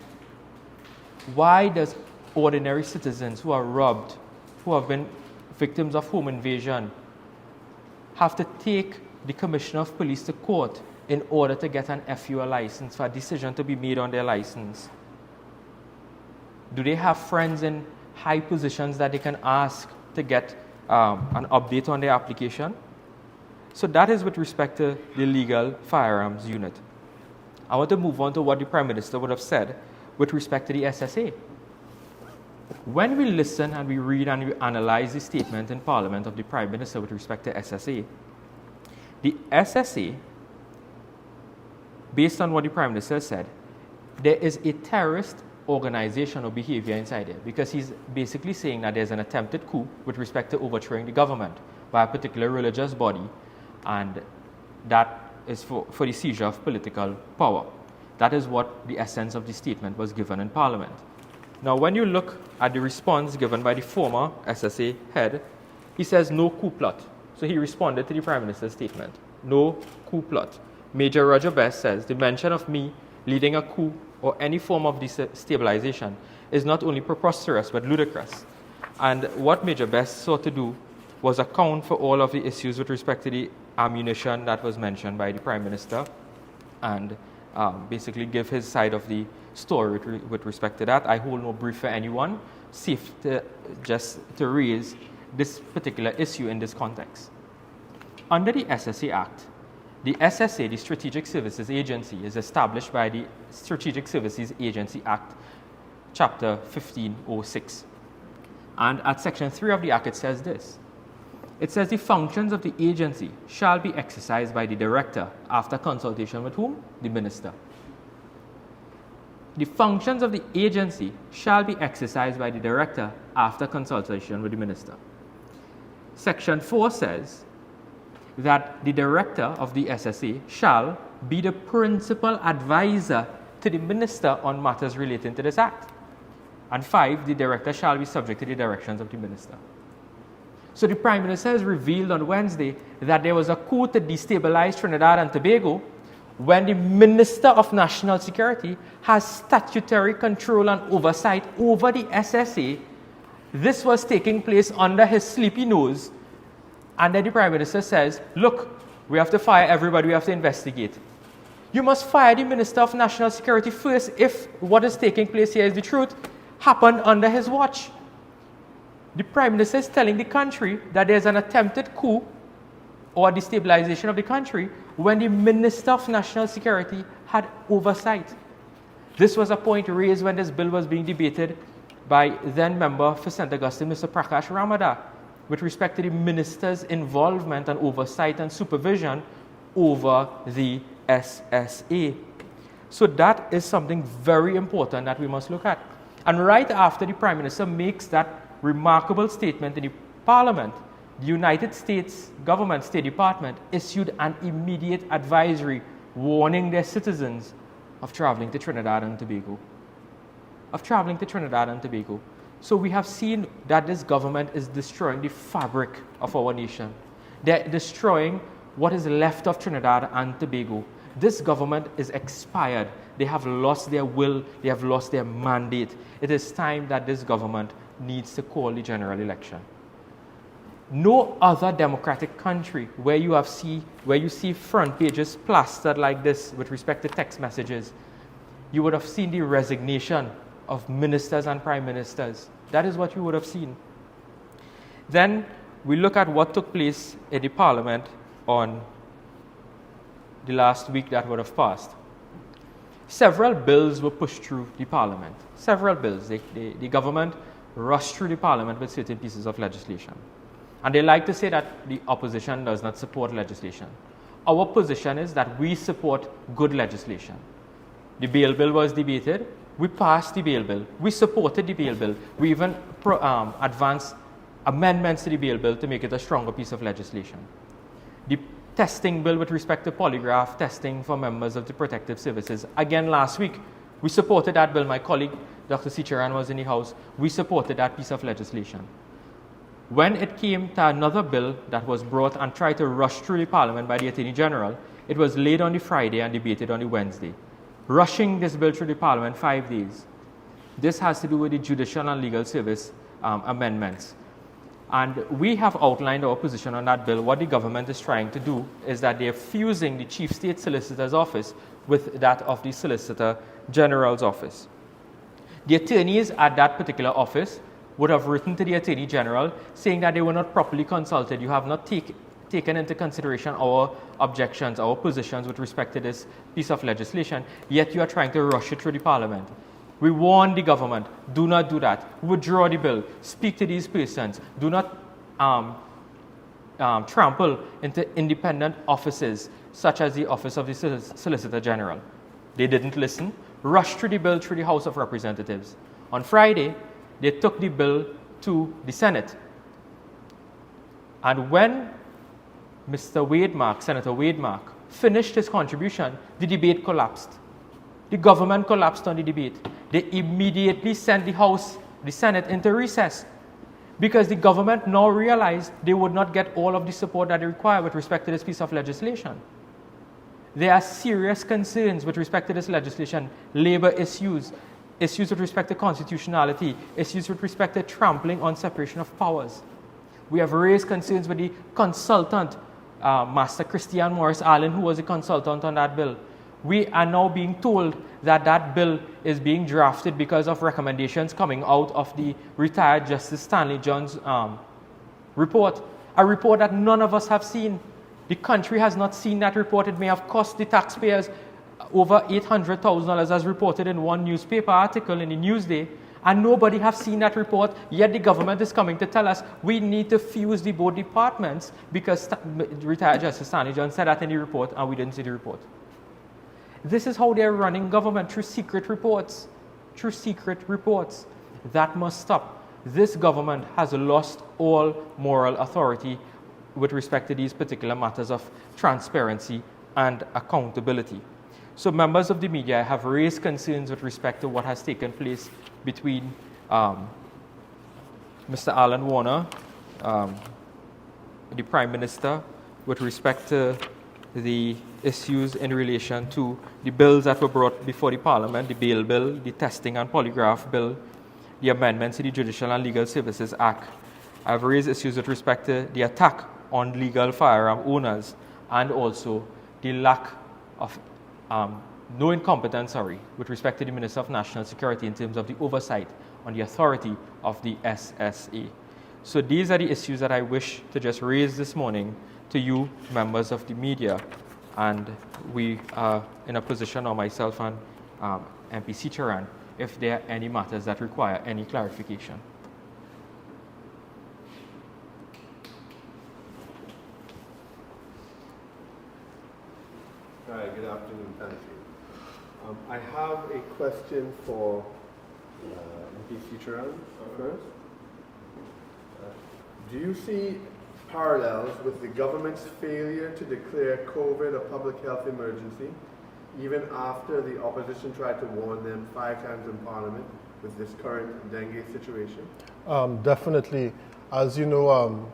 why does ordinary citizens who are robbed, who have been victims of home invasion, have to take the Commissioner of Police to court in order to get an FUL license, for a decision to be made on their license? Do they have friends in high positions that they can ask to get an update on their application? So that is with respect to the legal firearms unit. I want to move on to what the Prime Minister would have said with respect to the SSA. When we listen and we read and we analyze the statement in Parliament of the Prime Minister with respect to SSA, the SSA, based on what the Prime Minister said, there is a terrorist organization or behavior inside there, because he's basically saying that there's an attempted coup with respect to overthrowing the government by a particular religious body, and that is for the seizure of political power. That is what the essence of the statement was given in Parliament. Now, when you look at the response given by the former SSA head, he says no coup plot. So he responded to the Prime Minister's statement, no coup plot. Major Roger Best says the mention of me leading a coup or any form of destabilization is not only preposterous but ludicrous. And what Major Best sought to do was account for all of the issues with respect to the ammunition that was mentioned by the Prime Minister, and basically give his side of the story with respect to that. I hold no brief for anyone, safe to just to raise this particular issue in this context. Under the SSA Act, the SSA, the Strategic Services Agency, is established by the Strategic Services Agency Act, Chapter 1506. And at Section 3 of the Act, it says this. It says the functions of the agency shall be exercised by the director after consultation with whom? The minister. The functions of the agency shall be exercised by the director after consultation with the minister. Section 4 says that the director of the SSA shall be the principal advisor to the minister on matters relating to this act. And 5, the director shall be subject to the directions of the minister. So the Prime Minister has revealed on Wednesday that there was a coup to destabilize Trinidad and Tobago when the Minister of National Security has statutory control and oversight over the SSA. This was taking place under his sleepy nose. And then the Prime Minister says, look, we have to fire everybody, we have to investigate. You must fire the Minister of National Security first if what is taking place here is the truth, happened under his watch. The Prime Minister is telling the country that there's an attempted coup or destabilization of the country when the Minister of National Security had oversight. This was a point raised when this bill was being debated by then member for St. Augustine, Mr. Prakash Ramada, with respect to the minister's involvement and oversight and supervision over the SSA. So that is something very important that we must look at. And right after the Prime Minister makes that remarkable statement in the Parliament, the United States government, State Department, issued an immediate advisory warning their citizens of traveling to Trinidad and Tobago. So we have seen that this government is destroying the fabric of our nation. They're destroying what is left of Trinidad and Tobago. This government is expired. They have lost their will. They have lost their mandate. It is time that this government needs to call the general election. No other democratic country where you see front pages plastered like this with respect to text messages, you would have seen the resignation of ministers and prime ministers. That is what you would have seen. Then we look at what took place in the Parliament on the last week that would have passed. Several bills were pushed through the Parliament. Several bills. The government rushed through the Parliament with certain pieces of legislation. And they like to say that the opposition does not support legislation. Our position is that we support good legislation. The bail bill was debated. We passed the bail bill. We supported the bail bill. We even advanced amendments to the bail bill to make it a stronger piece of legislation. The testing bill with respect to polygraph testing for members of the protective services, again last week, We supported that bill. My colleague, Dr. Seecheran, was in the House. We supported that piece of legislation. When it came to another bill that was brought and tried to rush through the Parliament by the Attorney General, it was laid on the Friday and debated on the Wednesday. Rushing this bill through the Parliament 5 days. This has to do with the Judicial and Legal Service amendments. And we have outlined our position on that bill. What the government is trying to do is that they're fusing the Chief State Solicitor's office with that of the Solicitor General's office. The attorneys at that particular office would have written to the Attorney General saying that they were not properly consulted. You have not taken into consideration our objections, our positions with respect to this piece of legislation, yet you are trying to rush it through the Parliament. We warn the government, do not do that. Withdraw the bill. Speak to these persons. Do not trample into independent offices, such as the Office of the Solicitor General. They didn't listen. Rushed through the bill through the House of Representatives. On Friday, they took the bill to the Senate. And when Mr. Wademark, Senator Wademark, finished his contribution, the debate collapsed. The government collapsed on the debate. They immediately sent the Senate into recess because the government now realized they would not get all of the support that they require with respect to this piece of legislation. There are serious concerns with respect to this legislation, labor issues with respect to constitutionality, issues with respect to trampling on separation of powers. We have raised concerns with the consultant, Master Christian Morris Allen, who was a consultant on that bill. We are now being told that that bill is being drafted because of recommendations coming out of the retired Justice Stanley John's report, a report that none of us have seen. The country has not seen that report. It may have cost the taxpayers over $800,000 as reported in one newspaper article in the Newsday, and nobody has seen that report, yet the government is coming to tell us we need to fuse the both departments because retired Justice Stanley John said that in the report and we didn't see the report. This is how they're running government, through secret reports. Through secret reports. That must stop. This government has lost all moral authority with respect to these particular matters of transparency and accountability. So members of the media have raised concerns with respect to what has taken place between Mr. Alan Warner, the Prime Minister, with respect to the issues in relation to the bills that were brought before the Parliament, the bail bill, the testing and polygraph bill, the amendments to the Judicial and Legal Services Act. I've raised issues with respect to the attack on legal firearm owners and also the lack of no incompetence, with respect to the Minister of National Security in terms of the oversight on the authority of the SSA. So these are the issues that I wish to just raise this morning to you, members of the media. And we are in a position, or myself and MP Seecheran, if there are any matters that require any clarification. Hi, good afternoon, thank you. I have a question for MP Seecheran first. Do you see parallels with the government's failure to declare COVID a public health emergency, even after the opposition tried to warn them 5 times in Parliament with this current dengue situation? Definitely. As you know,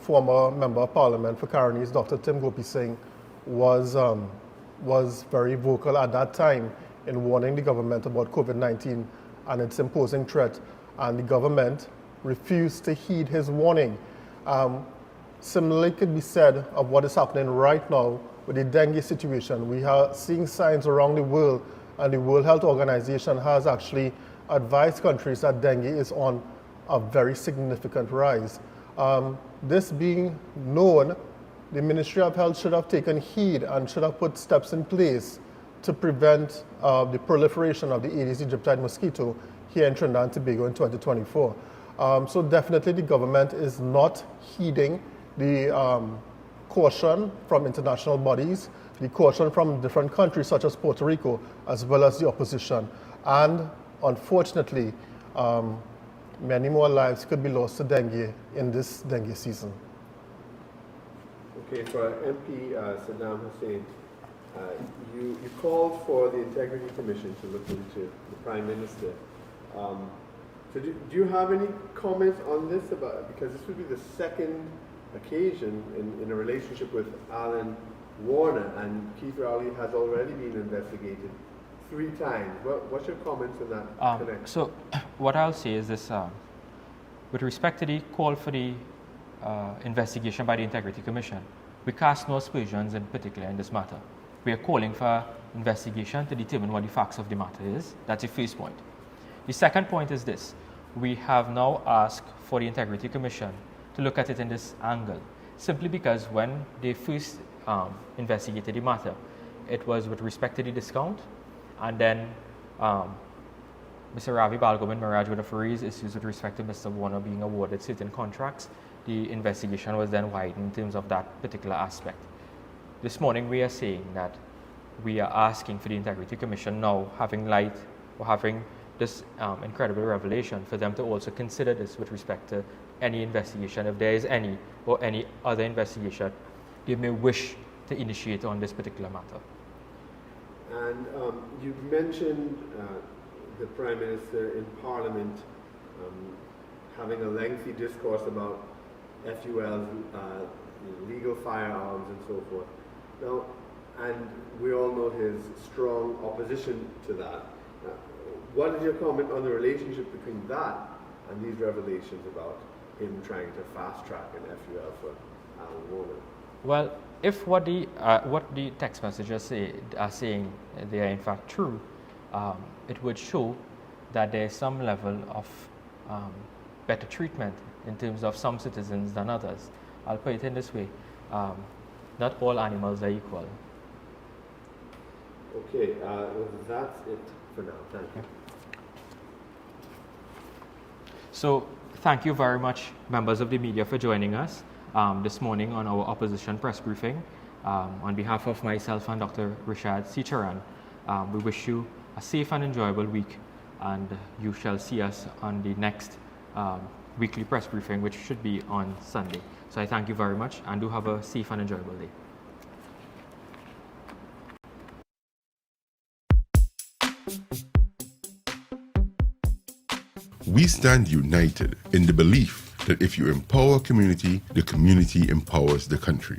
former Member of Parliament for Caroni, Dr. Tim Gopi Singh, was very vocal at that time in warning the government about COVID-19 and its imposing threat, and the government refused to heed his warning. Similarly could be said of what is happening right now with the dengue situation. We are seeing signs around the world, and the World Health Organization has actually advised countries that dengue is on a very significant rise. This being known, the Ministry of Health should have taken heed and should have put steps in place to prevent the proliferation of the Aedes aegypti mosquito here in Trinidad and Tobago in 2024. So definitely the government is not heeding the caution from international bodies, the caution from different countries such as Puerto Rico, as well as the opposition. And unfortunately, many more lives could be lost to dengue in this dengue season. Okay, for MP Saddam Hosein, You called for the Integrity Commission to look into the Prime Minister. So do you have any comments on this because this would be the second occasion in a relationship with Alan Warner, and Keith Rowley has already been investigated 3 times. What's your comments on that connection? So what I'll say is this, with respect to the call for the investigation by the Integrity Commission, we cast no aspersions in particular in this matter. We are calling for investigation to determine what the facts of the matter is. That's the first point. The second point is this. We have now asked for the Integrity Commission to look at it in this angle, simply because when they first investigated the matter, it was with respect to the discount, and then Mr. Ravi Balgobin Miraj would have raised issues with respect to Mr. Warner being awarded certain contracts. The investigation was then widened in terms of that particular aspect. This morning we are saying that we are asking for the Integrity Commission now, having this incredible revelation, for them to also consider this with respect to any investigation, if there is any, or any other investigation they may wish to initiate on this particular matter. And you mentioned the Prime Minister in Parliament having a lengthy discourse about FULs, legal firearms and so forth. Now, and we all know his strong opposition to that. What is your comment on the relationship between that and these revelations about him trying to fast track an FUL for Alan Warner? Well, if what the text messages are saying they are in fact true, it would show that there is some level of better treatment in terms of some citizens than others. I'll put it in this way. Not all animals are equal. Okay, that's it for now. Thank you. So, thank you very much, members of the media, for joining us this morning on our opposition press briefing. On behalf of myself and Dr. Rishad Seecheran, we wish you a safe and enjoyable week, and you shall see us on the next weekly press briefing, which should be on Sunday. So I thank you very much, and do have a safe and enjoyable day. We stand united in the belief that if you empower community, the community empowers the country.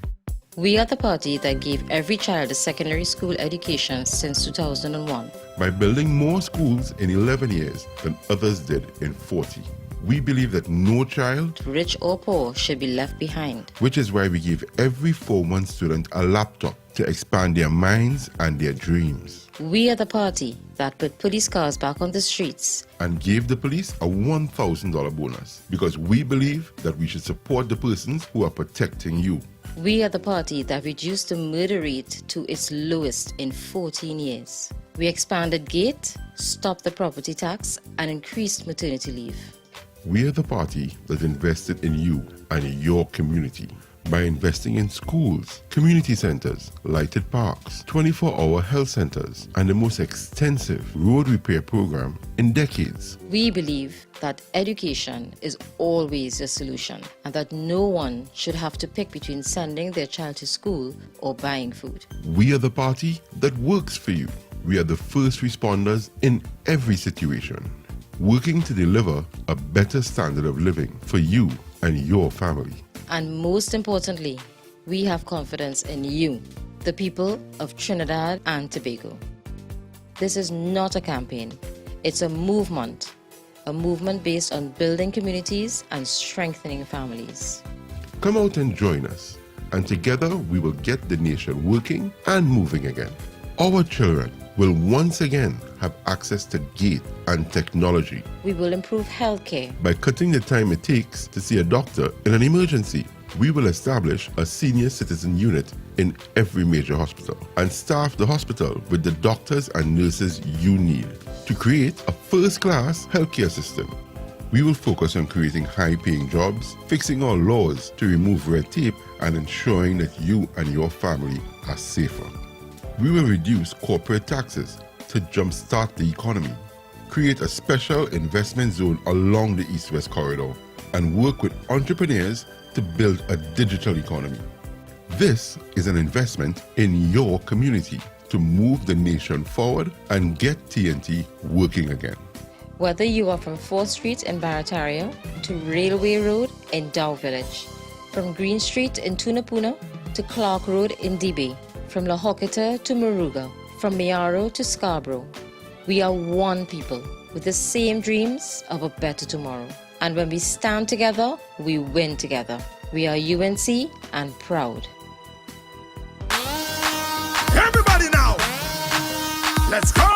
We are the party that gave every child a secondary school education since 2001. By building more schools in 11 years than others did in 40. We believe that no child, Rich or poor, should be left behind. which is why we give every Form 1 student a laptop to expand their minds and their dreams. We are the party that put police cars back on the streets. And gave the police a $1,000 bonus because we believe that we should support the persons who are protecting you. We are the party that reduced the murder rate to its lowest in 14 years. We expanded GATE, stopped the property tax, and increased maternity leave. We are the party that invested in you and in your community by investing in schools, community centers, lighted parks, 24-hour health centers, and the most extensive road repair program in decades. We believe that education is always a solution, and that no one should have to pick between sending their child to school or buying food. We are the party that works for you. We are the first responders in every situation, working to deliver a better standard of living for you and your family. And most importantly, we have confidence in you, the people of Trinidad and Tobago. This is not a campaign, it's a movement based on building communities and strengthening families. Come out and join us, and together we will get the nation working and moving again. Our children will once again have access to GATE and technology. We will improve healthcare. By cutting the time it takes to see a doctor in an emergency, we will establish a senior citizen unit in every major hospital and staff the hospital with the doctors and nurses you need to create a first-class healthcare system. We will focus on creating high-paying jobs, fixing our laws to remove red tape, and ensuring that you and your family are safer. We will reduce corporate taxes to jumpstart the economy, create a special investment zone along the East-West corridor, and work with entrepreneurs to build a digital economy. This is an investment in your community to move the nation forward and get TNT working again. Whether you are from 4th Street in Barataria to Railway Road in Dow Village, from Green Street in Tunapuna to Clark Road in DB, from La Hoqueta to Moruga, from Miaro to Scarborough, we are one people with the same dreams of a better tomorrow. And when we stand together, we win together. We are UNC and proud. Everybody now, let's go!